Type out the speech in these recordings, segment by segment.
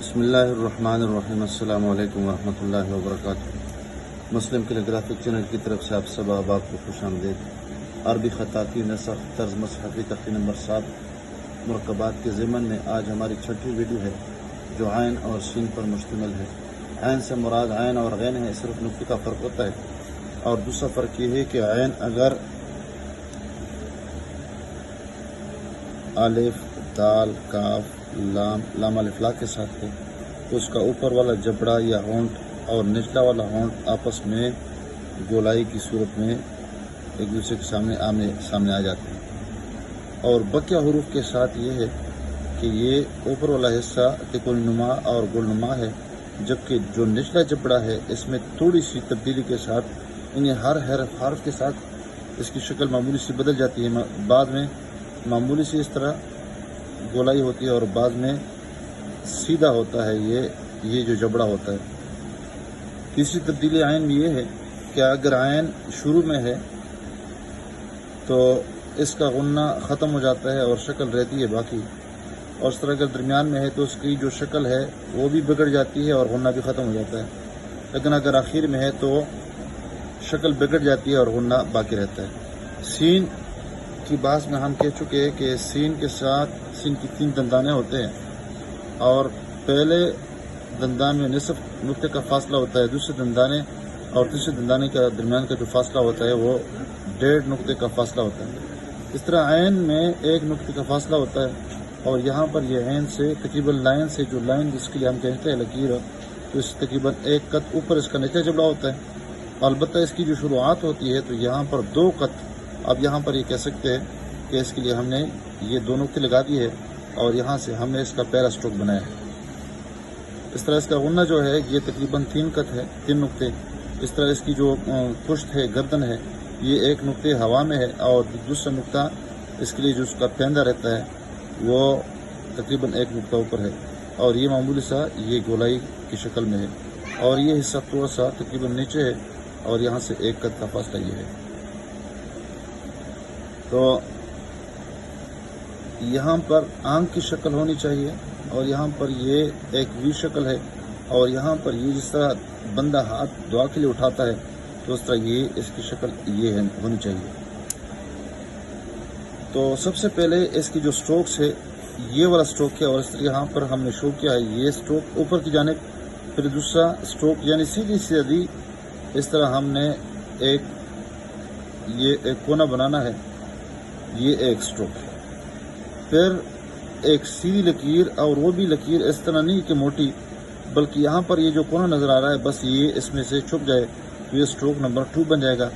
بسم اللہ الرحمن الرحیم۔ السلام علیکم ورحمۃ اللہ وبرکاتہ۔ مسلم کیلیگرافک چینل کی طرف سے آپ سب احباب کو خوش آمدید۔ عربی خطاطی نسخ طرز مصحفی تختی نمبر 7 مرکبات کے ضمن میں آج ہماری 6ٹھی ویڈیو ہے جو عین اور سین پر مشتمل ہے۔ عین سے مراد عین اور غین ہے، صرف نقطے کا فرق ہوتا ہے، اور دوسرا فرق یہ ہے کہ عین اگر الف، دال، کاف، لام الف لا کے ساتھ ہے تو اس کا اوپر والا جبڑا یا ہونٹ اور نچلا والا ہونٹ آپس میں گولائی کی صورت میں ایک دوسرے کے سامنے آ جاتے ہیں، اور بقیہ حروف کے ساتھ یہ ہے کہ یہ اوپر والا حصہ تکون نما اور گول نما ہے، جبکہ جو نچلا جبڑا ہے اس میں تھوڑی سی تبدیلی کے ساتھ انہیں ہر حرف کے ساتھ اس کی شکل معمولی سی بدل جاتی ہے۔ بعد میں معمولی سی اس طرح گولائی ہوتی ہے اور بعد میں سیدھا ہوتا ہے یہ جو جبڑا ہوتا ہے۔ تیسری تبدیلی عین میں یہ ہے کہ اگر عین شروع میں ہے تو اس کا غنہ ختم ہو جاتا ہے اور شکل رہتی ہے باقی، اور اس طرح اگر درمیان میں ہے تو اس کی جو شکل ہے وہ بھی بگڑ جاتی ہے اور غنہ بھی ختم ہو جاتا ہے، لیکن اگر آخر میں ہے تو شکل بگڑ جاتی ہے اور غنہ باقی رہتا ہے۔ سین کی بات میں ہم کہہ چکے ہیں کہ سین کے ساتھ سین کی 3 دندانے ہوتے ہیں، اور پہلے دندان میں نصف نقطے کا فاصلہ ہوتا ہے، دوسرے دندانے اور تیسرے دندانے کے درمیان کا جو فاصلہ ہوتا ہے وہ 1.5 نقطے کا فاصلہ ہوتا ہے۔ اس طرح عین میں 1 نقطے کا فاصلہ ہوتا ہے، اور یہاں پر یہ عین سے تقریباً لائن سے جو لائن جس کے لیے ہم کہتے ہیں لکیر، تو اس تقریباً 1 قط اوپر اس کا نیچا جبڑا ہوتا ہے۔ البتہ اس کی جو شروعات ہوتی ہے تو یہاں پر 2 قط، اب یہاں پر یہ کہہ سکتے ہیں کہ اس کے لیے ہم نے یہ 2 نقطے لگا دی ہے اور یہاں سے ہم نے اس کا پہلا سٹروک بنایا ہے۔ اس طرح اس کا غنہ جو ہے یہ تقریباً 3 قط ہے، 3 نقطے۔ اس طرح اس کی جو پشت ہے، گردن ہے، یہ 1 نقطے ہوا میں ہے، اور دوسرا نقطہ اس کے لیے جو اس کا پیندہ رہتا ہے وہ تقریباً 1 نقطہ اوپر ہے، اور یہ معمولی سا یہ گولائی کی شکل میں ہے، اور یہ حصہ تھوڑا سا تقریباً نیچے ہے، اور یہاں سے 1 قط کا فاصلہ یہ ہے۔ تو یہاں پر آنکھ کی شکل ہونی چاہیے، اور یہاں پر یہ ایک وی شکل ہے، اور یہاں پر یہ جس طرح بندہ ہاتھ دعا کے لیے اٹھاتا ہے تو اس طرح یہ اس کی شکل یہ ہونی چاہیے۔ تو سب سے پہلے اس کی جو سٹروکس ہے یہ والا سٹروک ہے، اور اس طرح یہاں پر ہم نے شو کیا ہے یہ سٹروک اوپر کی جانب، پھر دوسرا سٹروک یعنی سیدھی اس طرح ہم نے ایک کونا بنانا ہے، یہ ایک سٹروک ہے۔ پھر ایک سیدھی لکیر، اور وہ بھی لکیر اس طرح نہیں کہ موٹی، بلکہ یہاں پر یہ جو کونا نظر آ رہا ہے بس یہ اس میں سے چھپ جائے تو یہ سٹروک نمبر 2 بن جائے گا،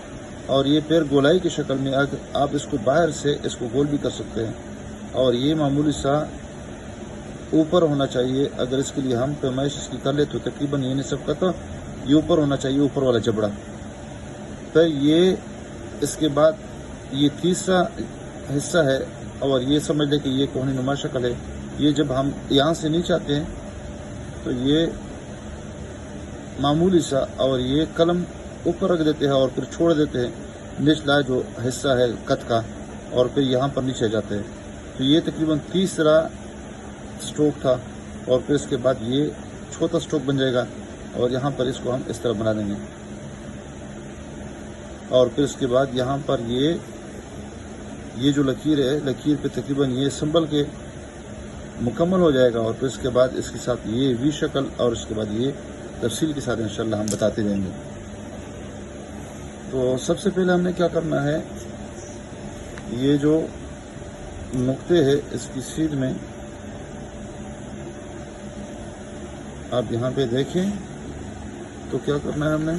اور یہ پھر گولائی کی شکل میں آپ اس کو باہر سے اس کو گول بھی کر سکتے ہیں، اور یہ معمولی سا اوپر ہونا چاہیے۔ اگر اس کے لیے ہم پیمائش اس کی کر لیں تو تقریباً یہ نصف قط یہ اوپر ہونا چاہیے، اوپر والا جبڑا۔ پھر یہ اس کے بعد یہ تیسرا حصہ ہے، اور یہ سمجھ لیں کہ یہ کوہنی نما شکل ہے۔ یہ جب ہم یہاں سے نہیں چاہتے ہیں تو یہ معمولی سا، اور یہ قلم اوپر رکھ دیتے ہیں اور پھر چھوڑ دیتے ہیں نچلا جو حصہ ہے قط کا، اور پھر یہاں پر نیچے جاتے ہیں۔ تو یہ تقریباً تیسرا سٹروک تھا، اور پھر اس کے بعد یہ چھوٹا سٹروک بن جائے گا، اور یہاں پر اس کو ہم اس طرح بنا دیں گے، اور پھر اس کے بعد یہاں پر یہ جو لکیر ہے، لکیر پہ تقریباً یہ سنبھل کے مکمل ہو جائے گا، اور پھر اس کے بعد اس کے ساتھ یہ وی شکل، اور اس کے بعد یہ تفصیل کے ساتھ انشاءاللہ ہم بتاتے جائیں گے۔ تو سب سے پہلے ہم نے کیا کرنا ہے، یہ جو نقطے ہے اس کی سیدھ میں آپ یہاں پہ دیکھیں تو کیا کرنا ہے، ہم نے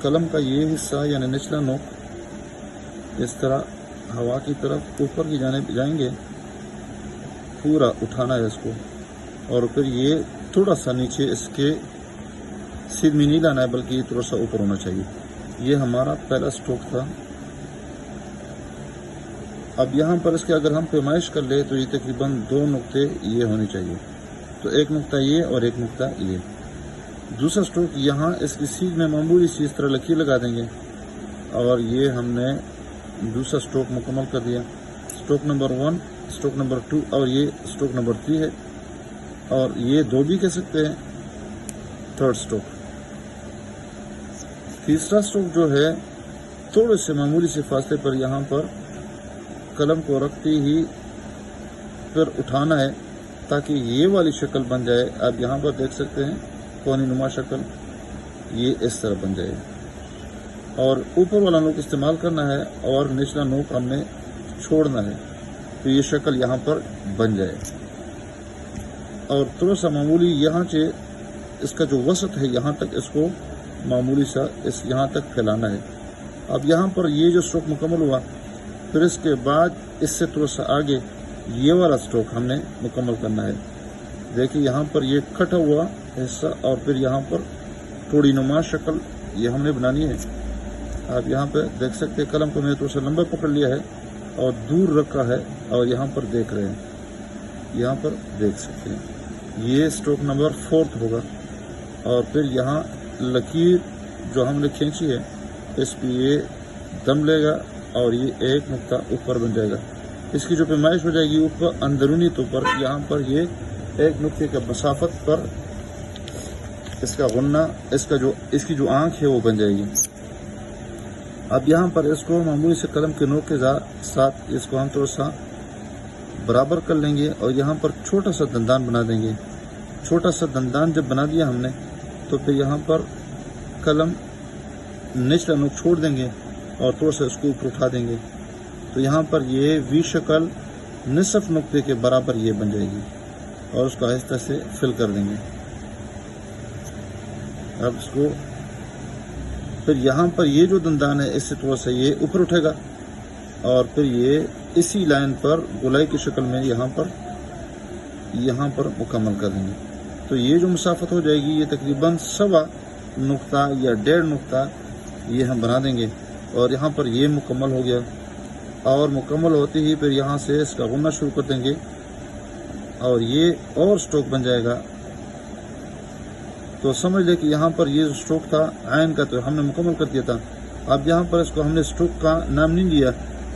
قلم کا یہ حصہ یعنی نچلا نوک اس طرح ہوا کی طرف اوپر کی جانب جائیں گے، پورا اٹھانا ہے اس کو، اور پھر یہ تھوڑا سا نیچے اس کے سیدھ میں نہیں لانا ہے بلکہ یہ تھوڑا سا اوپر ہونا چاہیے۔ یہ ہمارا پہلا سٹروک تھا۔ اب یہاں پر اس کے اگر ہم پیمائش کر لیں تو یہ تقریباً 2 نقطے یہ ہونے چاہیے، تو 1 نقطہ یہ اور 1 نقطہ یہ۔ دوسرا سٹروک یہاں اس کی سیدھ میں معمولی سی اس طرح لکیر لگا دیں گے، اور یہ ہم نے दूसरा स्ट्रोक मुकम्मल कर दिया। स्ट्रोक नंबर 1, स्ट्रोक नंबर 2 और ये स्ट्रोक नंबर 3 है, और ये 2 भी कह सकते हैं, थर्ड स्ट्रोक। तीसरा स्ट्रोक जो है थोड़े से मामूली से फासले पर यहाँ पर कलम को रखते ही फिर उठाना है ताकि ये वाली शक्ल बन जाए। आप यहाँ पर देख सकते हैं कोनी नुमा शक्ल, ये इस तरह बन जाए, और ऊपर वाला नोक इस्तेमाल करना है और निचला नोक हमने छोड़ना है, तो ये शक्ल यहाँ पर बन जाए। और थोड़ा सा मामूली यहाँ से इसका जो वसत है यहाँ तक इसको मामूली सा इस यहाँ तक फैलाना है। अब यहाँ पर ये जो स्ट्रोक मुकम्मल हुआ, फिर इसके बाद इससे थोड़ा सा आगे ये वाला स्ट्रोक हमने मुकम्मल करना है। देखिए यहाँ पर ये कटा हुआ हिस्सा और फिर यहाँ पर थोड़ी नुमा शक्ल ये हमने बनानी है। आप यहाँ पे देख सकते हैं कलम को मैंने थोड़ा सा लंबा पकड़ लिया है और दूर रखा है, और यहाँ पर देख रहे हैं, यहाँ पर देख सकते हैं ये स्ट्रोक नंबर 4 होगा। और फिर यहाँ लकीर जो हमने खींची है इस पर ये दम लेगा और ये एक नुक्ता ऊपर बन जाएगा। इसकी जो पैमाइश हो जाएगी ऊपर अंदरूनी तौर पर यहाँ पर ये एक नुक्ते के मसाफत पर इसका गुन्ना इसकी जो आँख है वो बन जाएगी। अब यहाँ पर इसको मामूली से कलम के नोक के साथ इसको हम थोड़ा सा बराबर कर लेंगे और यहाँ पर छोटा सा दंदान बना देंगे। छोटा सा दंदान जब बना दिया हमने तो फिर यहाँ पर कलम निचला नोक छोड़ देंगे और थोड़ा सा इसको ऊपर उठा देंगे, तो यहाँ पर ये वी शक्ल निसफ नुक्ते के बराबर ये बन जाएगी, और उसको आहिस्ता से फिल कर देंगे। अब इसको फिर यहाँ पर ये जो दंदान है इससे थोड़ा सा ये ऊपर उठेगा, और फिर ये इसी लाइन पर गोलाई की शक्ल में यहाँ पर मुकम्मल कर देंगे। तो ये जो मुसाफत हो जाएगी ये तकरीबन 1.25 नुक्ता या 1.5 नुक्ता ये हम बना देंगे, और यहाँ पर ये मुकम्मल हो गया। और मुकम्मल होते ही फिर यहाँ से इसका गुन्ना शुरू कर देंगे और ये और स्ट्रोक बन जाएगा। तो समझ ले कि यहाँ पर ये जो स्ट्रोक था आयन का तो हमने मुकम्मल कर दिया था। अब यहाँ पर इसको हमने स्ट्रोक का नाम नहीं लिया,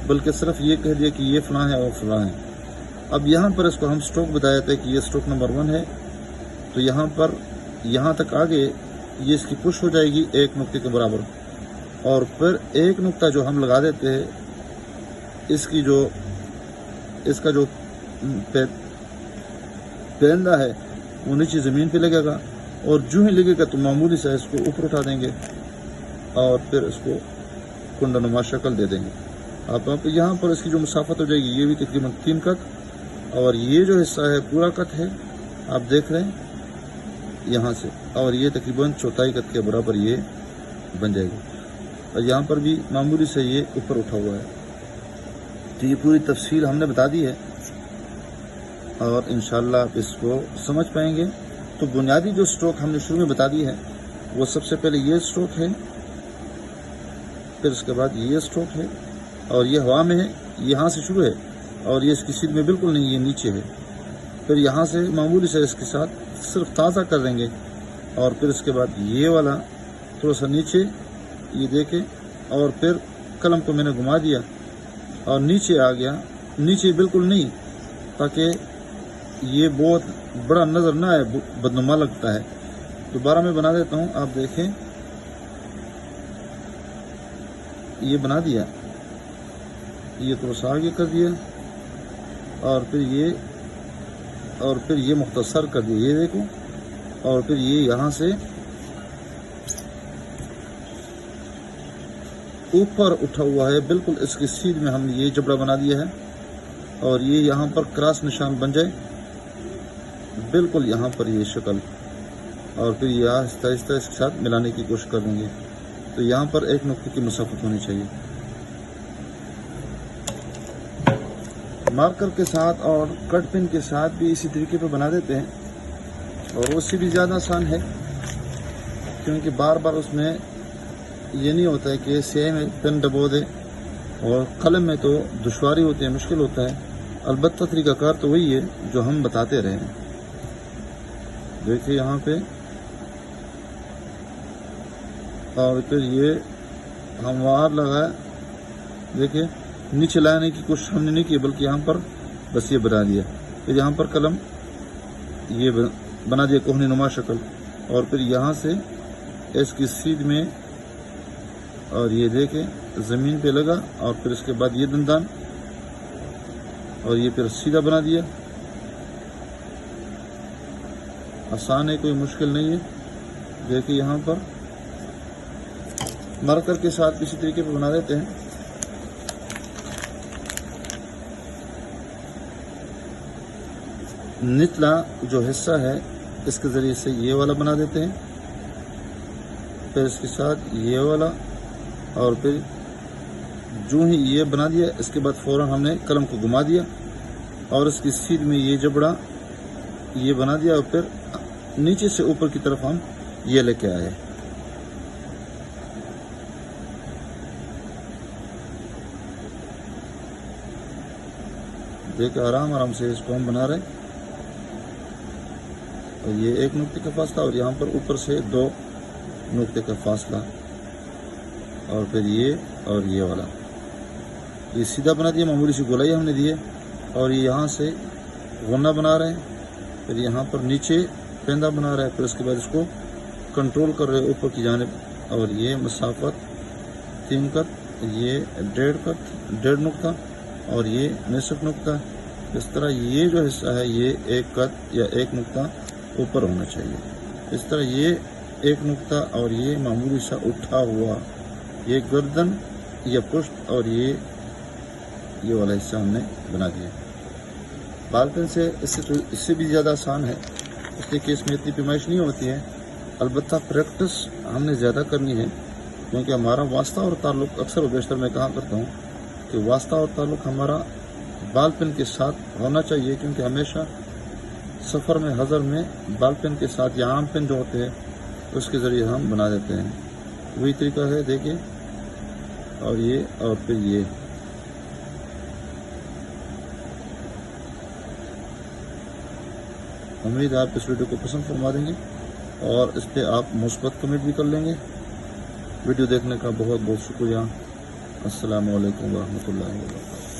बल्कि सिर्फ ये कह दिया कि ये फलां है और फलां है। अब यहाँ पर इसको हम स्ट्रोक बताया था कि ये स्ट्रोक नंबर 1 है, तो यहाँ पर यहाँ तक आगे ये इसकी पुश हो जाएगी एक नुक्ते के बराबर, और फिर एक नुक्ता जो हम लगा देते हैं इसका जो पेंदा है वो नीचे ज़मीन पे लगेगा, और जो ही लगेगा तो मामूली सा इसको ऊपर उठा देंगे और फिर इसको कुंडनुमा शक्ल दे देंगे। आप यहाँ पर इसकी जो मुसाफत हो जाएगी ये भी तकरीबन 3 कत, और ये जो हिस्सा है पूरा कत है आप देख रहे हैं यहाँ से, और ये तकरीबन 4 कत के बराबर ये बन जाएगी। और यहाँ पर भी मामूली से ये ऊपर उठा हुआ है। तो ये पूरी तफसील हमने बता दी है और इंशाल्लाह आप इसको समझ पाएंगे। तो बुनियादी जो स्ट्रोक हमने शुरू में बता दी है वो सबसे पहले ये स्ट्रोक है, फिर उसके बाद ये स्ट्रोक है, और ये हवा में है, यहाँ से शुरू है और ये इसकी सीध में बिल्कुल नहीं, ये नीचे है। फिर यहाँ से मामूली से इसके साथ सिर्फ ताज़ा कर देंगे, और फिर उसके बाद ये वाला थोड़ा सा नीचे ये देखें, और फिर कलम को मैंने घुमा दिया और नीचे आ गया, नीचे बिल्कुल नहीं, ताकि ये बहुत बड़ा नज़र ना आए, बदनुमा लगता है। दोबारा मैं बना देता हूँ, आप देखें ये बना दिया, ये थोड़ा सा आगे कर दिया और फिर ये मुख्तसर कर दिया, ये देखो, और फिर ये यहाँ से ऊपर उठा हुआ है बिल्कुल इसकी सीध में हमने ये जबड़ा बना दिया है, और ये यहाँ पर क्रॉस निशान बन जाए बिल्कुल यहाँ पर ये शक्ल, और फिर ये आहिस्ता आहिस्ता इसके साथ मिलाने की कोशिश कर देंगे। तो यहाँ पर एक नुक्ते की मुसाफत होनी चाहिए। मार्कर के साथ और कट पिन के साथ भी इसी तरीके पे बना देते हैं, और उससे भी ज़्यादा आसान है, क्योंकि बार बार उसमें ये नहीं होता है कि स्याही में पेन दबो दे, और कलम में तो दुश्वारी होती है, मुश्किल होता है। अलबत्ता तरीक़ाकार तो वही है जो हम बताते रहे हैं। देखिए यहाँ पे, और फिर ये हमवार लगाए देखिए नीचे लाने की कोशिश हमने नहीं की, बल्कि यहाँ पर बस ये बना दिया। फिर यहाँ पर कलम ये बना दिया कोहनी नुमा शक्ल, और फिर यहाँ से इसकी सीध में, और ये देखें ज़मीन पे लगा, और फिर इसके बाद ये दंदान, और ये फिर सीधा बना दिया। आसान है, कोई मुश्किल नहीं है। देखिए यहाँ पर मार्कर के साथ इसी तरीके पे बना देते हैं। निचला जो हिस्सा है इसके ज़रिए से ये वाला बना देते हैं, फिर इसके साथ ये वाला, और फिर जो ही ये बना दिया इसके बाद फ़ौरन हमने कलम को घुमा दिया और इसकी सीध में ये जबड़ा ये बना दिया, और फिर नीचे से ऊपर की तरफ हम ये लेके आए। देखिए आराम आराम से इसको हम बना रहे हैं। और ये एक नुक्ते का फासला, और यहाँ पर ऊपर से 2 नुक्ते का फासला, और फिर ये और ये वाला, ये सीधा बना दिया। मामूली सी गोलाई हमने दी है, और ये यहाँ से गुन्ना बना रहे हैं, फिर यहाँ पर नीचे पेंदा बना रहे हैं, फिर उसके बाद इसको कंट्रोल कर रहे हैं ऊपर की जानिब। और ये मसाफत 3 कत, ये 1.5 नुक्ता, और ये निसफ नुक्ता। इस तरह ये जो हिस्सा है ये 1 कत या 1 नुक्ता ऊपर होना चाहिए। इस तरह ये 1 नुक्ता, और ये मामूली सा उठा हुआ ये गर्दन या पुष्ट, और ये वाला हिस्सा हमने बना दिया। बाल पेन से इससे भी ज़्यादा आसान है, इसलिए कि इसमें इतनी पैमाइश नहीं होती है। अलबत्ता प्रैक्टिस हमने ज़्यादा करनी है, क्योंकि हमारा वास्ता और ताल्लुक़ अक्सर व बेशतर मैं कहा करता हूँ कि वास्ता और ताल्लुक़ हमारा बाल पेन के साथ होना चाहिए, क्योंकि हमेशा सफ़र में हज़र में बाल पेन के साथ या आम पेन जो होते हैं उसके ज़रिए हम बना देते हैं। वही तरीका है, देखिए, और ये और फिर ये। उम्मीद है आप इस वीडियो को पसंद फरमा देंगे और इस पर आप मुस्बत कमेंट भी कर लेंगे। वीडियो देखने का बहुत बहुत शुक्रिया। अस्सलामु अलैकुम व रहमतुल्लाहि व बरकातहू।